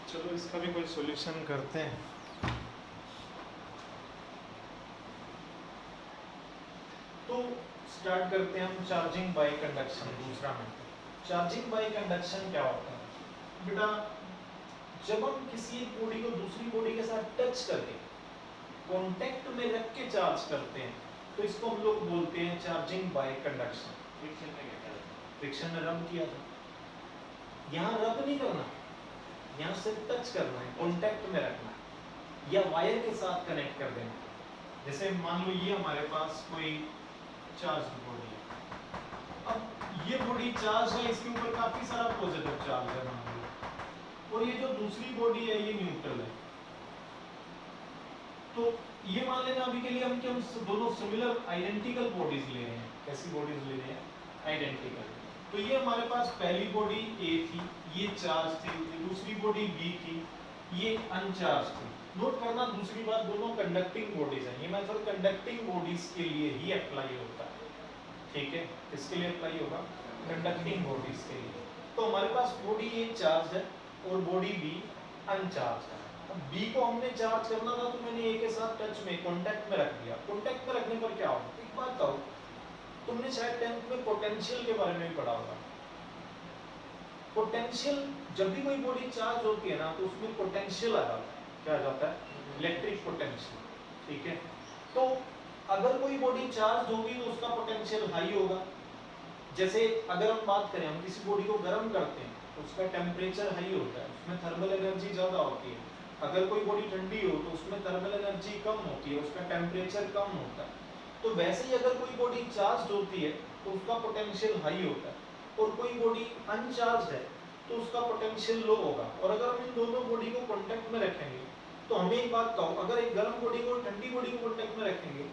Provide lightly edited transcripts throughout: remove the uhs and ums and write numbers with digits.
चलो इसका भी कोई सॉल्यूशन करते हैं। तो स्टार्ट करते हैं हम चार्जिंग बाय कंडक्शन। दूसरा मेथड चार्जिंग बाय कंडक्शन क्या होता है बेटा? जब हम किसी एक बॉडी को दूसरी बॉडी के साथ टच करके कांटेक्ट में रख के चार्ज करते हैं तो इसको हम लोग बोलते हैं चार्जिंग बाय कंडक्शन। फ्रिक्शन में क्या करते हैं? फ्रिक्शन में रब किया था, यहाँ रब नहीं करना, यहाँ सिर्फ टच करना है, कांटेक्ट में रखना है या वायर के साथ कनेक्ट कर देना। जैसे मान लो ये हमारे पास कोई चार्ज बॉडी है, अब ये बॉडी चार्ज है, इसके ऊपर काफी सारा पॉजिटिव चार्ज है मान लो, और ये जो दूसरी बॉडी है ये न्यूट्रल है। तो ये मान लेना अभी के लिए हम कि हम दोनों सिमिलर आइडेंटिकल बॉडीज ले रहे हैं। कैसी बॉडीज ले रहे हैं? आइडेंटिकल। तो ये हमारे पास पहली बॉडी ए थी, ये चार्ज थी, दूसरी बॉडी बी थी, ये अनचार्ज थी। नोट करना दूसरी बात, दोनों कंडक्टिंग बॉडीज हैं। ये मेथड कंडक्टिंग बॉडीज के लिए ही अप्लाई होता है, ठीक है? किसके लिए अप्लाई होगा? कंडक्टिंग बॉडीज के लिए। तो हमारे पास बॉडी ए चार्ज है और बॉडी बी अनचार्ज है। अब बी को हमने चार्ज करना था तो मैंने ए के साथ टच में कांटेक्ट में रख दिया। कांटेक्ट में रखने पर क्या होगा? एक बात कहो, तुमने शायद 10th में पोटेंशियल के बारे में भी पढ़ा होगा। पोटेंशियल, जब भी कोई बॉडी चार्ज होती है ना तो उसमें पोटेंशियल आ जाता है। क्या आ जाता है? इलेक्ट्रिक पोटेंशियल, ठीक है? तो अगर कोई बॉडी चार्ज होगी तो उसका पोटेंशियल हाई होगा। जैसे अगर हम बात करें, हम किसी बॉडी को गर्म करते हैं तो उसका टेम्परेचर हाई होता है, उसमें थर्मल एनर्जी ज्यादा होती है। अगर कोई बॉडी ठंडी हो तो उसमें थर्मल एनर्जी कम होती है, उसका टेम्परेचर कम होता है। तो वैसे ही अगर कोई बॉडी चार्ज होती है तो उसका पोटेंशियल हाई होता है, और कोई बॉडी अनचार्ज है तो उसका पोटेंशियल लो होगा। और अगर हम इन दोनों बॉडी को कांटेक्ट में रखेंगे तो हमें एक बात कहो, अगर एक गर्म बॉडी को ठंडी बॉडी को कांटेक्ट में रखेंगे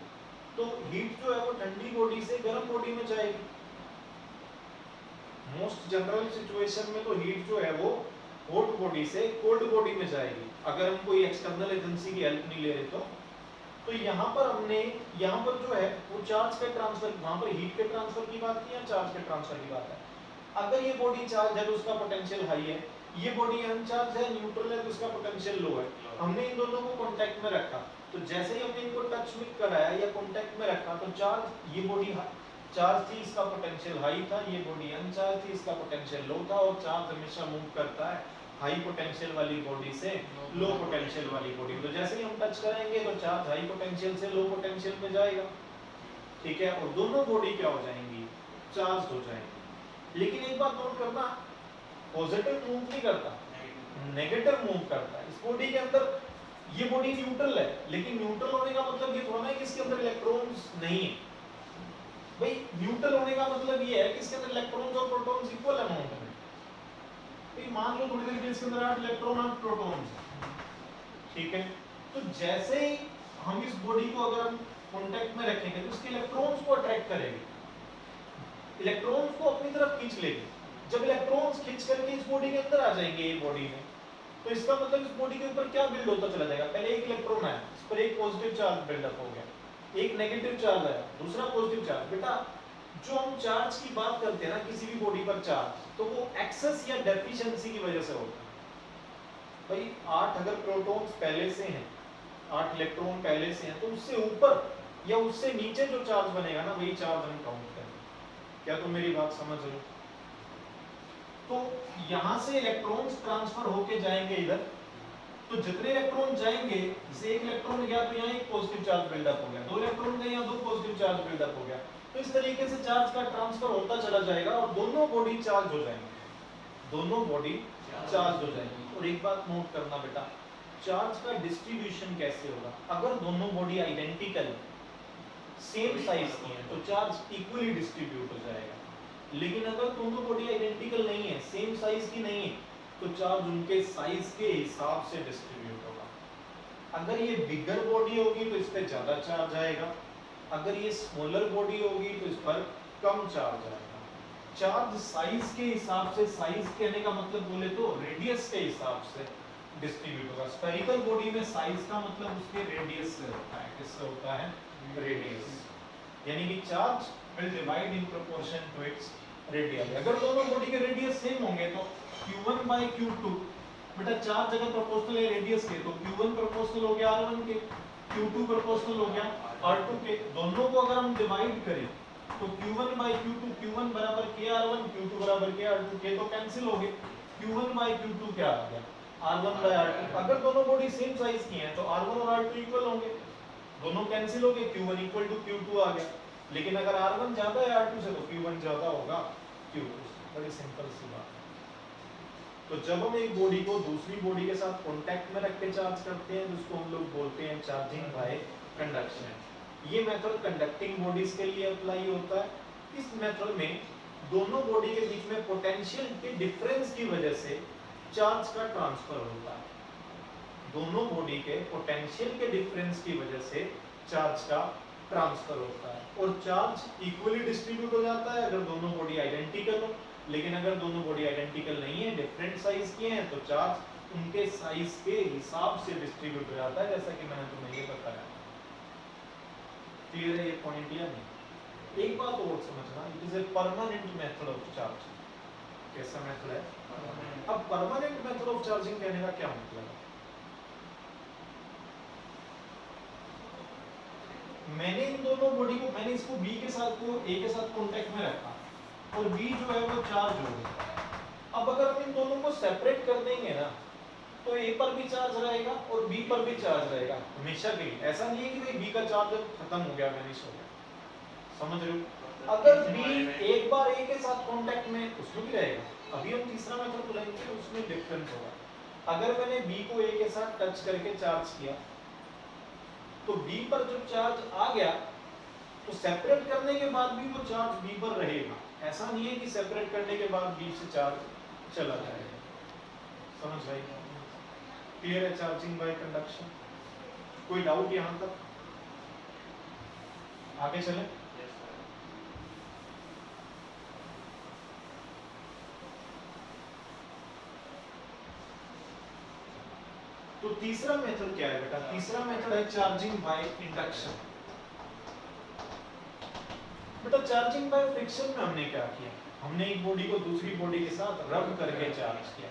तो हीट जो है वो ठंडी बॉडी से गर्म बॉडी में जाएगी। मोस्ट जनरल सिचुएशन में तो हीट जो है वो हॉट बॉडी से कोल्ड बॉडी में जाएगी, अगर हम कोई एक्सटर्नल एजेंसी की हेल्प नहीं ले रहे तो यहाँ पर हमने, यहाँ पर जो है वो चार्ज के ट्रांसफर, वहां पर हीट के ट्रांसफर की बात की या चार्ज के ट्रांसफर की बात है? अगर ये बॉडी चार्ज है तो उसका पोटेंशियल हाई है, ये बॉडी अनचार्ज है, न्यूट्रल है, तो उसका पोटेंशियल लो है। हमने इन दोनों को कांटेक्ट में रखा, तो जैसे ही हमने इनको टच में कराया या कांटेक्ट में रखा तो चार्ज, ये बॉडी चार्ज थी, इसका पोटेंशियल हाई था, ये बॉडी अनचार्ज थी, इसका पोटेंशियल लो था। और चार्ज हमेशा मूव करता है हाई पोटेंशियल वाली बॉडी से लो पोटेंशियल वाली बॉडी। तो जैसे ही हम टच करेंगे तो चार्ज हाई पोटेंशियल से लो पोटेंशियल में जाएगा, ठीक है? और दोनों बॉडी क्या हो जाएंगी? चार्ज हो जाएंगी। लेकिन एक बात नोट करना, पॉजिटिव मूव नहीं करता, नेगेटिव मूव करता है। इस बॉडी के अंदर ये बॉडी न्यूट्रल है, लेकिन न्यूट्रल होने का मतलब ये थोड़ा ना है कि इसके अंदर इलेक्ट्रॉन्स नहीं है। भाई न्यूट्रल होने का मतलब ये है कि इसके अंदर इलेक्ट्रॉन्स और प्रोटॉन्स इक्वल अमाउंट में। तो मान लो थोड़ी देर के इसके अंदर 8 इलेक्ट्रॉन और प्रोटॉन्स, ठीक है? तो जैसे ही हम इस बॉडी को अगर हम कांटेक्ट में रखेंगे तो इसके इलेक्ट्रॉन्स को अट्रैक्ट करेगी, इलेक्ट्रॉन्स को अपनी तरफ खींच लेगी। जब इलेक्ट्रॉन्स खींच करके इस बॉडी के अंदर आ जाएंगे, ये बॉडी में, तो इसका मतलब इस बॉडी के ऊपर क्या बिल्ड होता चला जाएगा? पहले एक इलेक्ट्रॉन आया, इस पर एक पॉजिटिव चार्ज बिल्डअप हो गया, एक नेगेटिव चार्ज आया, दूसरा पॉजिटिव चार्ज। बेटा जो हम चार्ज की बात करते हैं ना किसी भी बॉडी पर चार्ज, तो वो एक्सेस या डेफिशिएंसी की वजह से होता है। भाई 8 अगर प्रोटॉन्स पहले से हैं, 8 इलेक्ट्रॉन पहले से हैं, तो उससे ऊपर या उससे नीचे जो चार्ज बनेगा ना वही चार्ज हम काउंट करेंगे। क्या तुम मेरी बात समझ रहे हो? तो यहां से इलेक्ट्रॉन्स ट्रांसफर होके जाएंगे इधर, तो जितने इलेक्ट्रॉन जाएंगे, जैसे एक इलेक्ट्रॉन गया तो यहाँ एक पॉजिटिव चार्ज बिल्डअप हो गया, दो इलेक्ट्रॉन गए यहाँ दो पॉजिटिव चार्ज बिल्डअप हो गया। तो इस तरीके से चार्ज का ट्रांसफर होता चला जाएगा और दोनों बॉडी चार्ज हो जाएंगे, दोनों बॉडी चार्ज हो जाएंगी। और एक बात नोट करना बेटा, चार्ज का डिस्ट्रीब्यूशन कैसे होगा? अगर दोनों बॉडी आइडेंटिकल सेम साइज की है तो चार्ज इक्वली डिस्ट्रीब्यूट हो जाएगा। लेकिन अगर दोनों बॉडी आइडेंटिकल नहीं है, सेम साइज की नहीं है, तो चार्ज उनके साइज के हिसाब से डिस्ट्रीब्यूट होगा। अगर ये बिगर बॉडी होगी तो इस पर ज्यादा चार्ज आएगा, अगर ये स्मॉलर बॉडी होगी तो इस पर कम चार्ज आएगा। चार्ज साइज के हिसाब से, साइज कहने का मतलब बोले तो रेडियस के हिसाब से डिस्ट्रीब्यूट होगा। स्फेरिकल बॉडी में साइज का मतलब उसके रेडियस से होता है। किससे होता है? रेडियस। यानी कि charge will divide in proportion to its radius. अगर दोनों बॉडी के रेडियस सेम होंगे तो Q1 by Q2 बेटा चार जगह प्रोपोर्शनल है रेडियस के, तो Q1 प्रोपोर्शनल हो गया R1 के, Q2 प्रोपोर्शनल हो गया R2 के। दोनों को अगर हम डिवाइड करें तो Q1 by Q2, Q1 बराबर KR1, Q2 बराबर KR2, के तो कैंसिल हो गए। Q1 by Q2 क्या आ गया, R1 by R2। अगर दोनों बॉडी सेम साइज की हैं तो R1 और R2 इक्वल होंगे, दोनों कैंसिल हो गए, Q1 इक्वल टू Q2 आ गया। लेकिन अगर R1 ज्यादा है R2 से तो Q1 ज्यादा होगा Q2 से। बड़ी सिंपल सी बात है। तो जब हम एक बॉडी को दूसरी बॉडी के साथ कांटेक्ट में रख के चार्ज करते हैं जिसको हम लोग बोलते हैं चार्जिंग बाय कंडक्शन। ये मेथड कंडक्टिंग बॉडीज के लिए अप्लाई होता है। इस मेथड में दोनों बॉडी के बीच में पोटेंशियल के डिफरेंस की वजह से चार्ज का ट्रांसफर होता है। दोनों बॉडी के पोटेंशियल के डिफरेंस की वजह से चार्ज का ट्रांसफर होता है और चार्ज इक्वली डिस्ट्रीब्यूट हो जाता है अगर दोनों बॉडी आइडेंटिकल हो। लेकिन अगर दोनों बॉडी आइडेंटिकल नहीं है, डिफरेंट साइज की हैं, तो चार्ज उनके साइज के हिसाब से डिस्ट्रीब्यूट हो जाता है, जैसा कि मैंने तुम्हें ये बताया। क्लियर है ये पॉइंट या नहीं? एक बात और समझना, it is a permanent method of charge. कैसा मेथड है? अब परमानेंट मेथड ऑफ चार्जिंग कहने का क्या मतलब है? मैंने इन दोनों बॉडी को, मैंने इसको B के साथ को A के साथ कांटेक्ट में रखा और B जो है वो चार्ज हो गया। अब अगर हम इन दोनों को सेपरेट कर देंगे ना तो A पर भी चार्ज रहेगा और B पर भी चार्ज रहेगा हमेशा के लिए। ऐसा नहीं है कि भाई B का चार्ज खत्म हो गया, मैनिश हो गया। समझ रहे हो? अगर B एक बार A के साथ कांटेक्ट में, उसमें भी रहेगा। अभी हम तीसरा मेथड बुलाएंगे तो उसमें डिफरेंस होगा। अगर मैंने B को A के साथ टच करके चार्ज किया तो B पर जब चार्ज आ गया तो सेपरेट करने के बाद भी वो चार्ज B पर रहेगा। ऐसा नहीं है कि सेपरेट करने के बाद B से चार्ज चला जाएगा। समझ रहे हैं? क्लियर है चार्जिंग बाय कंडक्शन? कोई डाउट यहां तक? आगे चलें? तो तीसरा मेथड क्या है बेटा? तीसरा मेथड है चार्जिंग बाय इंडक्शन। बेटा चार्जिंग बाय फ्रिक्शन में हमने क्या किया? हमने एक बॉडी को दूसरी बॉडी के साथ रब करके चार्ज किया।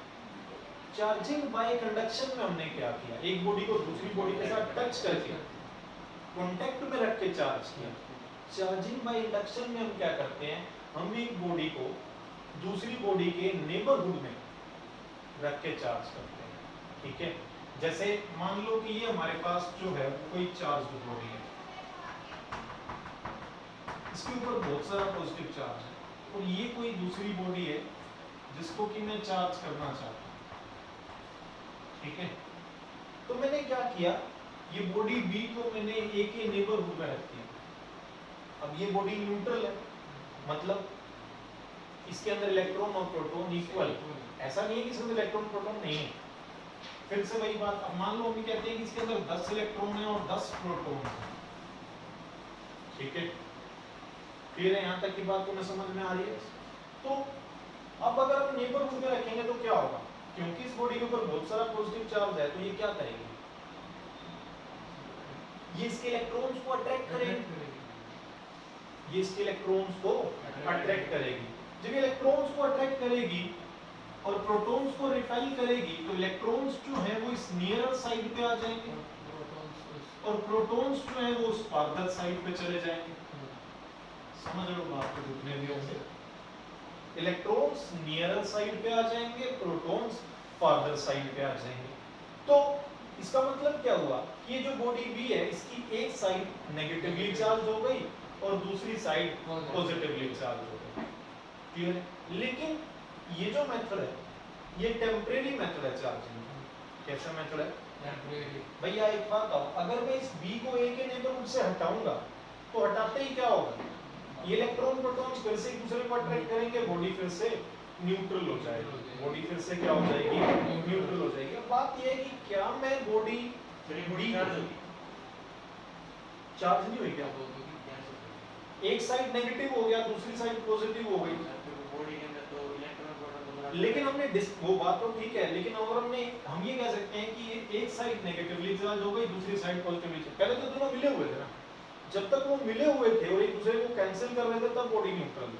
चार्जिंग बाय कंडक्शन में हमने क्या किया? एक बॉडी को दूसरी बॉडी के साथ टच करके कांटेक्ट में रख के चार्ज किया। चार्जिंग बाय इंडक्शन में हम क्या करते हैं? हम एक बॉडी को दूसरी बॉडी के नेबरहुड में रख के चार्ज करते हैं। ठीक है, जैसे मान लो कि ये हमारे पास जो है कोई चार्ज बॉडी है, इसके ऊपर बहुत सारा पॉजिटिव चार्ज है और ये कोई दूसरी बॉडी है जिसको कि मैं चार्ज करना चाहता हूँ। ठीक है, तो मैंने क्या किया, ये बॉडी B को मैंने A के नेबरहुड में रख दिया। अब ये बॉडी न्यूट्रल है, मतलब इसके अंदर इलेक्ट्रॉन और प्रोटॉन इक्वल। ऐसा नहीं है कि इसके अंदर इलेक्ट्रॉन प्रोटॉन नहीं है। फिर से वही बात, अब मान लो हम कहते हैं कि इसके अंदर 10 इलेक्ट्रॉन है और 10 प्रोटॉन है। ठीक है, फिर यहाँ तक की बात तुम्हें समझ में आ रही है? तो अब अगर हम नेबरहुड में रखेंगे तो क्या होगा? क्योंकि इस बॉडी के ऊपर बहुत सारा पॉजिटिव चार्ज है, तो ये क्या करेगी? ये इसके इलेक्ट्रॉन्स को अट्रैक्ट करेगी। ये इसके इलेक्ट्रॉन्स को अट्रैक्ट करेगी। जब इलेक्ट्रॉन्स को अट्रैक्ट करेगी और प्रोटॉन्स को रिपेल करेगी तो इलेक्ट्रॉन्स जो है वो इस नियरर साइड पे आ जाएंगे और प्रोटॉन्स जो है वो उस फार्दर साइड पे चले जाएंगे। समझ रहे हो बात को? जितने भी होंगे इलेक्ट्रॉन्स नियरर साइड पे आ जाएंगे, प्रोटॉन्स फार्दर साइड पे आ जाएंगे। तो इसका मतलब क्या हुआ? ये जो बॉडी B है इसकी एक साइड नेगेटिवली चार्ज हो गई और दूसरी साइड पॉजिटिवली चार्ज हो गई। क्लियर है? लेकिन ये जो मेथड है ये टेम्परेरी मेथड है चार्जिंग। कैसा मेथड है? टेम्परेरी। भैया एक बात आओ, अगर मैं इस B को A के नेबरहुड से हटाऊंगा तो हटाते ही क्या होगा? ये इलेक्ट्रॉन प्रोटॉन्स फिर से एक दूसरे को अट्रैक्ट करेंगे, बॉडी फिर से न्यूट्रल हो जाएगी। बॉडी फिर से क्या हो जाएगी? न्यूट्रल हो जाएगी। अब बात ये है कि क्या मैं बॉडी चार्ज नहीं हुई क्या? एक साइड नेगेटिव हो गया, दूसरी साइड पॉजिटिव हो गई। बॉडी के अंदर तो इलेक्ट्रॉन प्रोटॉन, लेकिन हमने वो बात तो ठीक है, लेकिन अगर हम ये कह सकते हैं कि एक साइड नेगेटिवली चार्ज हो गई, दूसरी साइड पॉजिटिवली। पहले तो दोनों मिले हुए थे ना, जब तक वो मिले हुए थे और एक दूसरे को कैंसिल कर रहे थे तब बॉडी न्यूट्रल।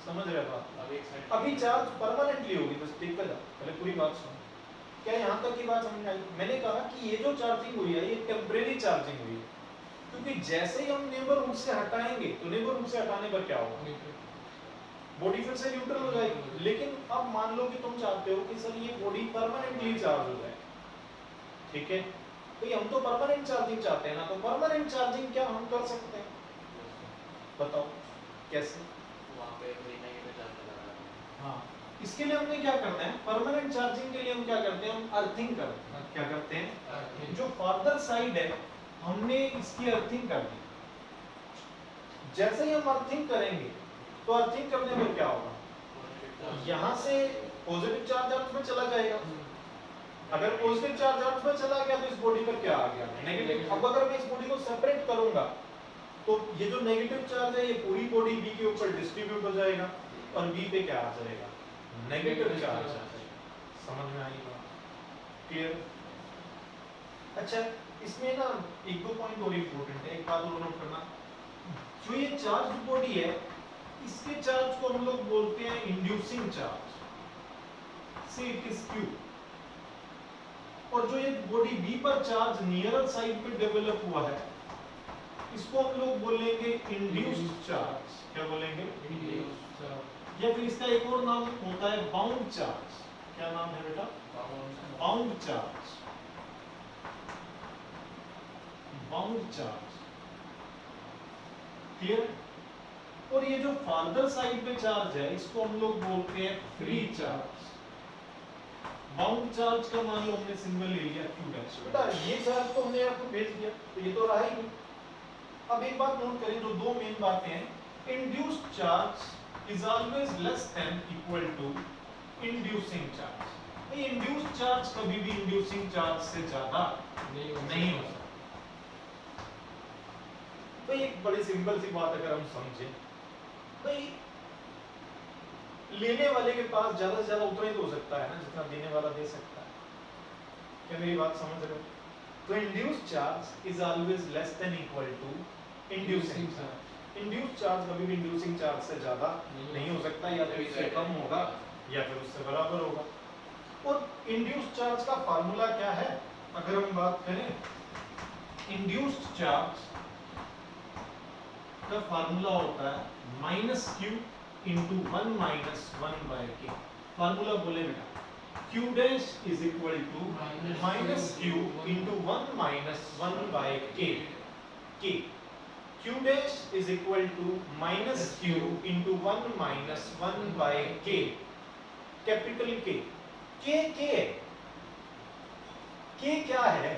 समझ रहे बात? अब एक साइड अभी चार्ज परमानेंटली होगी, बस देखते जा, पहले पूरी बात सुनो। क्या यहाँ तक की बात समझ में आई? मैंने कहा कि ये जो चार्जिंग हुई है ये टेम्परेरी चार्जिंग हुई है, क्योंकि जैसे ही हम नेबरहुड से हटाएंगे तो नेबरहुड से हटाने पर क्या होगा, बॉडी फिर से न्यूट्रल हो जाएगी। लेकिन अब मान लो कि तुम चाहते हो कि सर ये बॉडी परमानेंटली चार्ज हो जाए, ठीक है, तो हम तो परमानेंट चार्जिंग चाहते हैं ना, तो परमानेंट चार्जिंग क्या हम कर सकते हैं, बताओ कैसे? वहाँ पे कोई नेगेटिव चार्ज लगा रहा है। हाँ, इसके लिए हमने क्या करना है, परमानेंट चार्जिंग के लिए हम क्या करते हैं, हम अर्थिंग करते हैं। क्या करते हैं, जो फार्दर साइड है हमने इसकी अर्थिंग कर दी। जैसे ही हम अर्थिंग करेंगे तो अर्थिंग करने में क्या होगा, यहाँ से पॉजिटिव चार्ज अर्थ में चला जाएगा। अगर पॉजिटिव चार्ज अर्थ में चला गया तो इस बॉडी पर क्या आ गया, नेगेटिव। अब अगर मैं इस बॉडी को सेपरेट करूंगा तो ये जो नेगेटिव चार्ज है ये पूरी बॉडी बी के ऊपर डिस्ट्रीब्यूट हो जाएगा और बी पे क्या आ जाएगा, नेगेटिव चार्ज आ जाएगा। समझ में आई बात, क्लियर? अच्छा, इसमें ना एक दो पॉइंट और इम्पोर्टेंट है, एक बात और नोट करना, जो ये चार्ज बॉडी है इसके चार्ज को हम लोग बोलते हैं इंड्यूसिंग चार्ज, से इट इज क्यू। और जो ये बॉडी बी पर चार्ज नियरर साइड पे डेवलप हुआ है इसको हम लोग बोलेंगे इंड्यूस्ड चार्ज। क्या बोलेंगे, इंड्यूस्ड चार्ज। या फिर इसका एक और नाम होता है बाउंड चार्ज। क्या नाम है बेटा, bound charge, bound charge, clear? और ये जो फार्दर साइड पे चार्ज है इसको हम लोग बोलते हैं फ्री चार्ज। बाउंड चार्ज का मान लो हमने सिंबल ले लिया Q डैश, बेटा ये चार्ज तो हमने आपको भेज दिया तो ये तो रहा ही नहीं। अब एक बात नोट करें, जो दो मेन बातें हैं, induced charge is always less than equal to inducing charge. ये इंड्यूस्ड चार्ज कभी भी इंड्यूसिंग चार्ज से ज्यादा नहीं हो सकता। भाई एक बड़ी सिंपल सी बात अगर हम समझें, भाई लेने वाले के पास ज्यादा से ज्यादा उतना ही तो हो सकता है ना जितना देने वाला दे सकता है। क्या मेरी बात समझ रहे हो? तो induced charge is always less than equal to inducing charge. Induced charge कभी भी इंड्यूसिंग चार्ज से ज्यादा नहीं हो सकता, या तो इससे कम होगा या फिर उससे बराबर होगा। और इंड्यूस्ड चार्ज का फार्मूला क्या है, अगर हम बात करें इंड्यूस्ड चार्ज का फार्मूला होता है -q into 1 minus 1 by k। Formula बोले बेटा, q dash is equal to minus q into 1 minus 1 by k। k q dash is equal to minus q into 1 minus 1 by k, capital K। k क्या है,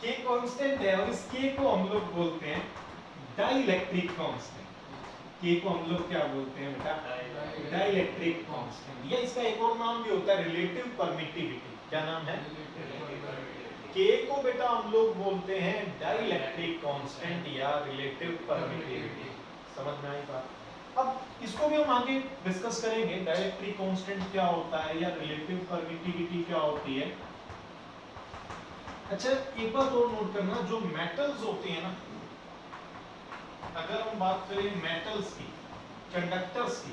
k constant है, और इस k को हम लोग बोलते हैं डाइलेक्ट्रिक कांस्टेंट। k को हम लोग क्या बोलते हैं बेटा, डाइलेक्ट्रिक कांस्टेंट। या इसका एक और नाम भी होता है रिलेटिव परमिटिविटी। क्या नाम है, k को बेटा हम लोग बोलते हैं डाइलेक्ट्रिक कांस्टेंट या रिलेटिव परमिटिविटी। समझ में आई बात? अब इसको भी हम आगे डिस्कस करेंगे, डाइलेक्ट्रिक कांस्टेंट क्या होता है या रिलेटिव परमिटिविटी क्या होती है। अच्छा, एक बात और नोट करना, जो मेटल्स होते हैं ना, अगर हम बात करें मेटल्स की, कंडक्टर्स की,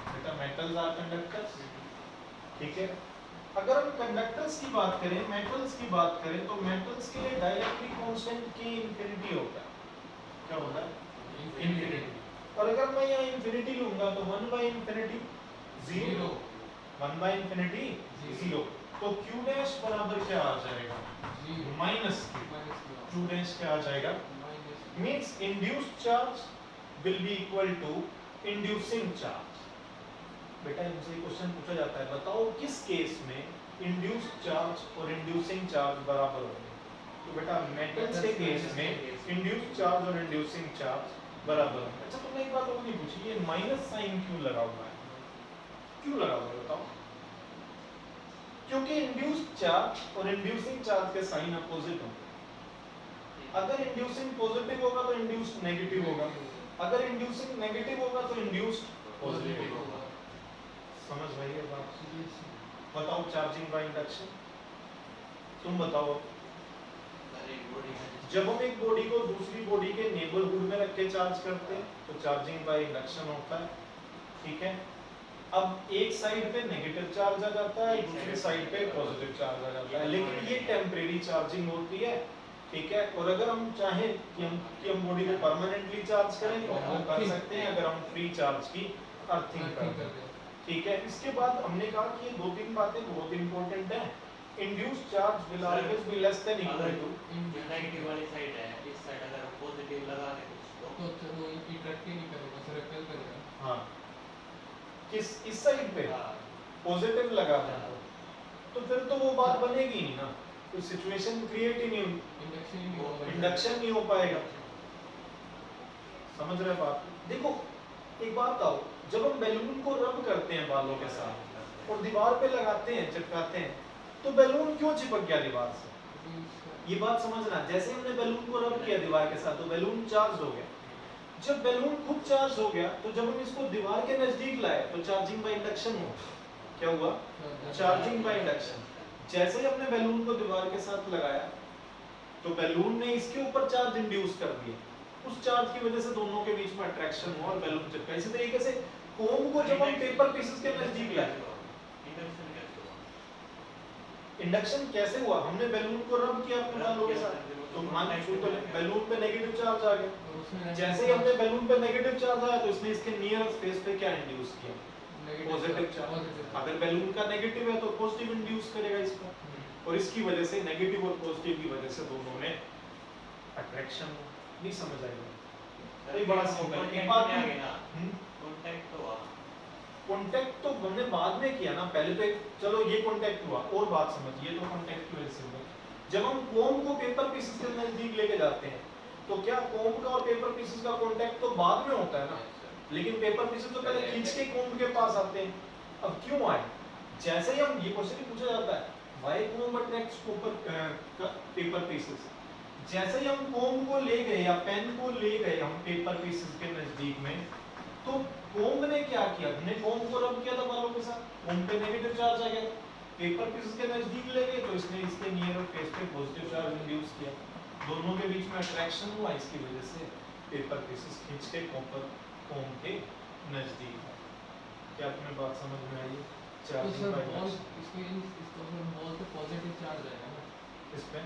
बेटा मेटल्स आर कंडक्टर्स, ठीक है। अगर हम कंडक्टर्स की बात करें, मेटल्स की बात करें, तो मेटल्स के लिए डाइलेक्ट्रिक कांस्टेंट K इंफिनिटी होता है। क्या होता है, इंफिनिटी। और अगर मैं यहाँ इंफिनिटी लूंगा तो 1 by इंफिनिटी 0, 1 by इंफिनिटी 0, तो Q डैश बराबर क्या आ जाएगा, माइनस Q डैश क्या आ जाएगा, means induced charge will be equal to inducing charge. बेटा इनसे क्वेश्चन पूछा जाता है, बताओ किस केस में इंड्यूस्ड चार्ज और इंड्यूसिंग चार्ज बराबर होंगे। तो बेटा मेटल्स के केस में इंड्यूस्ड चार्ज और इंड्यूसिंग चार्ज बराबर होंगे। अच्छा तुमने एक बात और नहीं पूछी, ये माइनस साइन क्यों लगा हुआ है, क्यों लगा हुआ है बताओ? क्योंकि इंड्यूस्ड चार्ज और इंड्यूसिंग चार्ज के साइन अपोजिट होंगे। अगर इंड्यूसिंग पॉजिटिव होगा तो इंड्यूस्ड नेगेटिव होगा, अगर इंड्यूसिंग नेगेटिव होगा तो इंड्यूस्ड पॉजिटिव होगा। समझ रही है बात? बताओ चार्जिंग बाय इंडक्शन, तुम बताओ। जब हम एक बॉडी को दूसरी बॉडी के नेबरहुड में रख के चार्ज करते हैं तो चार्जिंग बाय इंडक्शन होता है, ठीक है। अब एक साइड पे नेगेटिव चार्ज आ जाता है, दूसरी साइड पे पॉजिटिव चार्ज आ जाता है, लेकिन ये टेम्परेरी चार्जिंग होती है, ठीक है। और अगर हम चाहें कि हम बॉडी को परमानेंटली चार्ज करें तो हम कर सकते हैं, अगर हम फ्री चार्ज की अर्थिंग कर दें, ठीक है। इसके बाद हमने कहा कि ये दो तीन बातें बहुत इंपॉर्टेंट हैं। Induced charge will always be less than equal to, जो नेगेटिव वाली साइड है, इस साइड अगर पॉजिटिव लगा दे कुछ तो वो इफेक्ट ही नहीं करेगा, सिर्फ रिपेल करेगा। हाँ, किस इस साइड पे पॉजिटिव लगा दें तो फिर तो वो बात बनेगी नहीं ना, तो सिचुएशन क्रिएट ही नहीं होगी, इंडक्शन नहीं हो पाएगा। समझ रहे बात? देखो एक बात आओ, जब हम बैलून को रब करते हैं बालों के साथ और दीवार पे लगाते हैं, चिपकाते हैं, तो बैलून क्यों चिपक गया दीवार से? ये बात समझना, जैसे हमने बैलून को रब किया दीवार के साथ तो बैलून चार्ज हो गया। जब बैलून खूब चार्ज हो गया तो जब हम इसको दीवार के नजदीक लाए तो चार्जिंग बाय इंडक्शन हुआ। क्या हुआ? Charging by induction. जैसे ही हमने बैलून को दीवार के साथ लगाया तो बैलून ने इसके ऊपर चार्ज इंड्यूस कर दिया, उस चार्ज की वजह से दोनों के बीच में अट्रैक्शन हुआ और बैलून चिपका। इसी तरीके से कोम को जब हम पेपर पीसेस के नजदीक लाए, इंडक्शन कैसे हुआ? हमने बैलून को रब किया अपने बालों के साथ, तो मान तो बैलून पे नेगेटिव चार्ज आ गया। जैसे ही हमने बैलून पे नेगेटिव चार्ज आया तो इसने इसके नियर स्पेस पे क्या इंड्यूस किया? Positive charge. अगर बैलून का नेगेटिव है तो पॉजिटिव इंड्यूस करेगा इसका, और इसकी वजह से नेगेटिव और पॉजिटिव की वजह से दोनों में अट्रैक्शन। नहीं समझ आएगा? ये बड़ा सिंपल है। एक बात कांटेक्ट तो हुआ, कांटेक्ट तो हमने बाद में किया ना, पहले तो एक चलो ये कांटेक्ट हुआ, और बात समझिए तो कांटेक्ट की वजह से हुआ। जब हम कोम को पेपर पीसेस के नजदीक लेके जाते हैं तो क्या कोम का और पेपर पीसेस का कांटेक्ट तो बाद में होता है ना, लेकिन पेपर पीसेस तो पहले खींच के कोम के पास आते हैं। अब क्यों आए? जैसे ही हम ये क्वेश्चन पूछा जाता है why comb attracts paper pieces, जैसे ही हम कोम को ले गए या पेन को ले गए हम पेपर पीसेस के नजदीक में, तो कोम ने क्या किया? हमने कोम को रब किया था बालों के साथ, कोम पे नेगेटिव चार्ज आ गया, पेपर पीसेस के नजदीक ले गए तो इसने इसके नियर फेस पे पॉजिटिव चार्ज इंड्यूस किया, दोनों के बीच में अट्रैक्शन हुआ, इसकी वजह से पेपर पीसेस खींच के कोम के नजदीक है। क्या अपने बात समझ में आई? तो charging sir by ball induction इसको फिर बॉल पे पॉजिटिव चार्ज आएगा ना, इस पे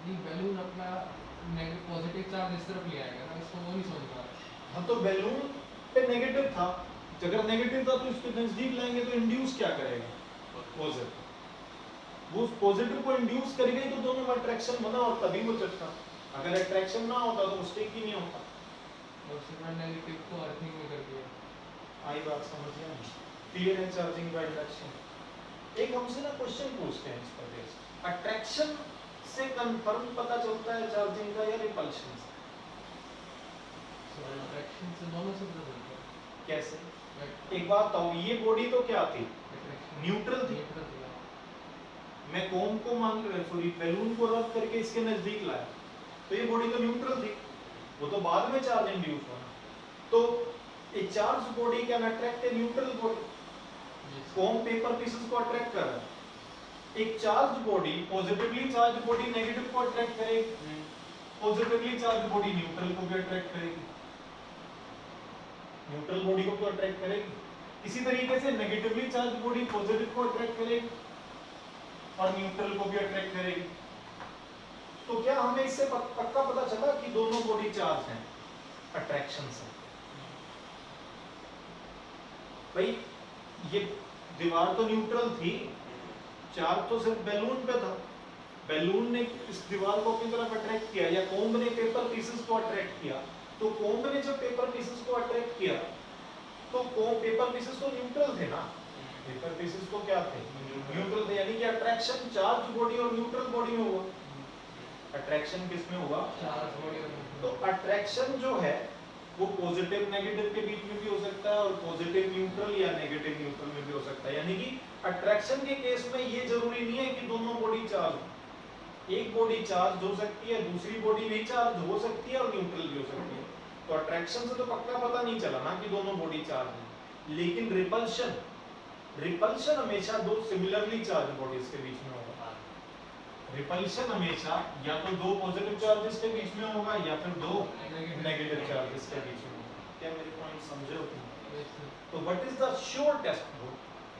नहीं बैलून अपना नेगेटिव पॉजिटिव चार्ज इस तरफ ले आएगा ना, इसको वो नहीं समझ पा रहा। हाँ, तो बैलून पे नेगेटिव था, अगर नेगेटिव था तो इसके नजदीक लाएंगे तो इंड्यूस क्या करेगा? पॉजिटिव। वो पॉजिटिव को इंड्यूस करेगा ही तो दोनों में अट्रैक्शन बना और तभी वो चिपका। अगर अट्रैक्शन ना होता तो स्टिक ही नहीं होता। और सिर्फ नेगेटिव को अर्थिंग में कर दिया। आई बात समझ गया? क्लियर है चार्जिंग बाय इंडक्शन? एक हमसे ना क्वेश्चन पूछते हैं इस पर बेस्ड, अट्रैक्शन से कंफर्म पता चलता है चार्जिंग का या रिपल्शन से? सो अट्रैक्शन से दोनों से पता चलता है। कैसे? एक बात बताओ, ये बॉडी तो क्या थी? न्यूट्रल थी। मैं कोम को सॉरी बैलून को रब करके इसके नजदीक लाया तो ये बॉडी तो न्यूट्रल थी, वो तो बाद में चार्ज इंड्यूस हुआ। तो a charge body can attract a neutral body. Comb paper pieces को अट्रैक्ट कर रहा है। एक charge body positively charge body negative को अट्रैक्ट करेगी, पॉजिटिवली चार्ज बॉडी न्यूट्रल को भी अट्रैक्ट करेगी, न्यूट्रल बॉडी को भी अट्रैक्ट करेगी। इसी तरीके से नेगेटिवली चार्ज बॉडी पॉजिटिव को अट्रैक्ट करेगी और न्यूट्रल को भी अट्रैक्ट करेगी। तो क्या हमें इससे पक्का पता चला कि दोनों बॉडी चार्ज हैं अट्रैक्शन से? भाई ये दीवार तो न्यूट्रल थी, चार्ज तो सिर्फ बैलून पे था, बैलून ने इस दीवार को अपनी तरफ अट्रैक्ट किया या कोम्ब ने पेपर पीसेस को अट्रैक्ट किया। तो कोम्ब ने जब पेपर पीसेस को अट्रैक्ट किया तो पेपर पीसेस तो न्यूट्रल थे ना, पेपर पीसेस तो क्या थे? न्यूट्रल थे, यानी कि अट्रैक्शन चार्ज बॉडी और न्यूट्रल बॉडी में हुआ। अट्रैक्शन किस में हुआ? Charge body. तो अट्रैक्शन जो है वो पॉजिटिव नेगेटिव के बीच में भी हो सकता है और पॉजिटिव न्यूट्रल या नेगेटिव न्यूट्रल में भी हो सकता है। यानी कि अट्रैक्शन के केस में ये जरूरी नहीं है कि दोनों बॉडी चार्ज हो। एक बॉडी चार्ज हो सकती है, दूसरी बॉडी भी चार्ज हो सकती है और न्यूट्रल भी हो सकती है। तो अट्रैक्शन से तो पक्का पता नहीं चला ना कि दोनों बॉडी चार्ज है। लेकिन रिपल्शन हमेशा दो सिमिलरली चार्ज बॉडीज के बीच में होगा। रिपल्शन हमेशा या तो दो पॉजिटिव चार्जेस के बीच में होगा या फिर दो नेगेटिव चार्जेस के बीच में होगा। क्या मेरे पॉइंट समझे हो तुम? Yes, sir. तो what is the sure test,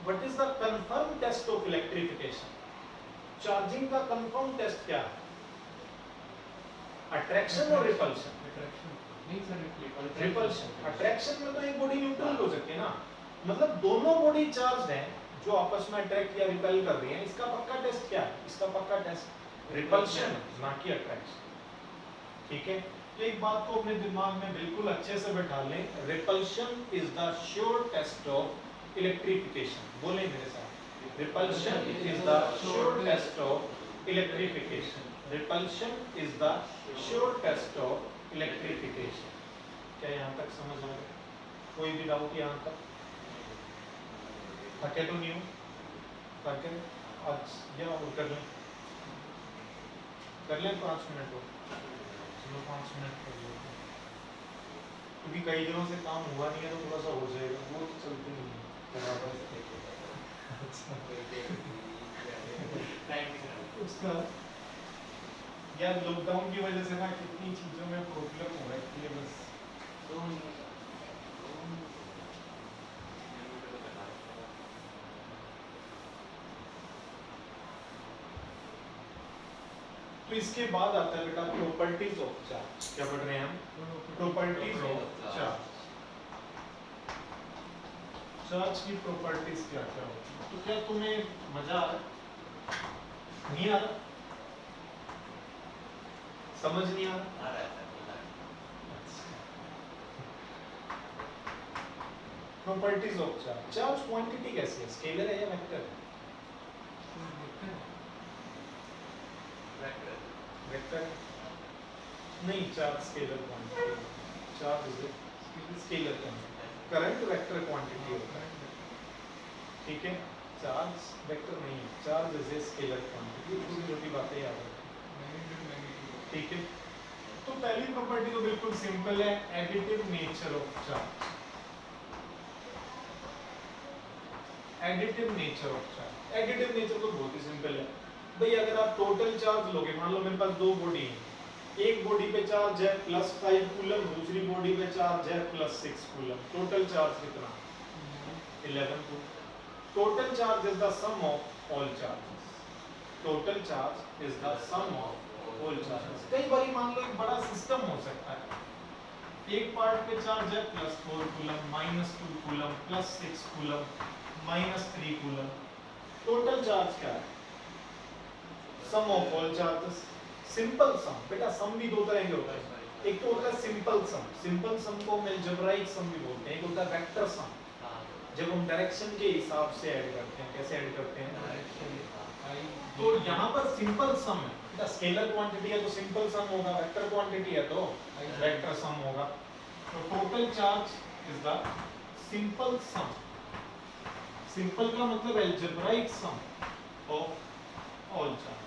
what is the confirm test of electrification? Charging का कंफर्म टेस्ट क्या है? अट्रैक्शन और रिपल्शन? Attraction. नहीं सर, रिपल्शन। अट्रैक्शन में तो एक बॉडी न्यूट्रल हो सकती है ना, मतलब दोनों बॉडी चार्ज हैं जो आपस में अट्रैक्ट या रिपेल कर रही हैं, इसका पक्का टेस्ट क्या है? इसका पक्का टेस्ट रिपल्शन, ना कि अट्रैक्शन। ठीक है, तो एक बात को अपने दिमाग में बिल्कुल अच्छे से बैठा लें, repulsion is the sure test of electrification. बोलें मेरे साथ, repulsion is the sure test of electrification. Repulsion is the sure test of electrification. क्या यहाँ तक समझ आ गया? कोई भी डाउट यहाँ तक? थके तो नहीं हो? थके? आज या और कर लें 5 मिनट और, चलो 5 मिनट कर लेते हैं, क्योंकि कई दिनों से काम हुआ नहीं है तो थोड़ा सा हो जाएगा, वो तो चलते नहीं है बराबर से। उसका यार लॉकडाउन की वजह से ना कितनी चीज़ों में प्रॉब्लम हो रही है, बस तो इसके बाद आता है बेटा प्रॉपर्टीज ऑफ चार्ज। क्या पढ़ रहे हैं हम? Properties of charge. चार्ज की प्रॉपर्टीज क्या क्या होती है? तो क्या तुम्हें मजा आ रहा? नहीं आ रहा? समझ नहीं आ रहा? Properties of charge. Charge quantity कैसी है? स्केलर है या वेक्टर है? वेक्टर नहीं, charge scalar quantity. Charge is scalar quantity, current vector quantity होता है। ठीक है, चार्ज वेक्टर नहीं है, charge is a scalar quantity. छोटी छोटी बातें याद रखें। ठीक है, तो पहली प्रॉपर्टी तो बिल्कुल सिंपल है, additive nature of charge. Additive nature of charge, additive nature तो बहुत ही सिंपल है भाई। अगर आप टोटल चार्ज लोगे, मान लो मेरे पास दो बॉडी है, एक बॉडी पे चार्ज है +5 कूलम, दूसरी बॉडी पे चार्ज है +6 कूलम, टोटल चार्ज कितना? 11 coulomb. Total charge is the sum of all charges. Total charge is the sum of all charges. कई बार मान लो एक बड़ा सिस्टम हो सकता है, एक पार्ट पे चार्ज है +4 coulomb, -2 coulomb, +6 coulomb, -3 coulomb. Total charge क्या है? Sum of all charges. Simple sum, बेटा सम भी दो तरह के होता है, एक तो होता है सिंपल सम, सिंपल सम को हम अलजेब्राइक सम भी बोलते हैं, एक होता है वेक्टर सम, जब हम डायरेक्शन के हिसाब से ऐड करते हैं। कैसे ऐड करते हैं? तो यहाँ पर सिंपल सम है, बेटा स्केलर क्वांटिटी है तो सिंपल सम होगा, वेक्टर क्वांटिटी है तो वेक्टर सम होगा। तो total charge is the simple sum. Simple का मतलब algebraic sum of all charge.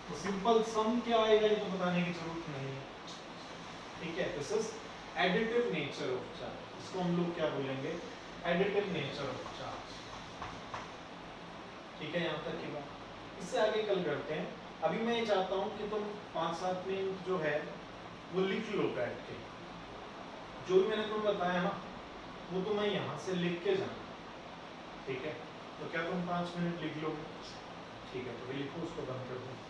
तो सिंपल सम क्या आएगा ये तो बताने की जरूरत नहीं है। ठीक है, this is additive nature of charge. इसको हम लोग क्या बोलेंगे? Additive nature of charge. ठीक है, यहाँ तक की बात। इससे आगे कल करते हैं। अभी मैं ये चाहता हूँ कि तुम 5-7 मिनट जो है वो लिख लो बैठ के, जो भी मैंने तुम्हें बताया ना वो तुम्हें यहाँ से लिख के जाना। ठीक है, तो क्या तुम 5 मिनट लिख लोगे? ठीक है, तो लिखो, उसको बंद कर दो।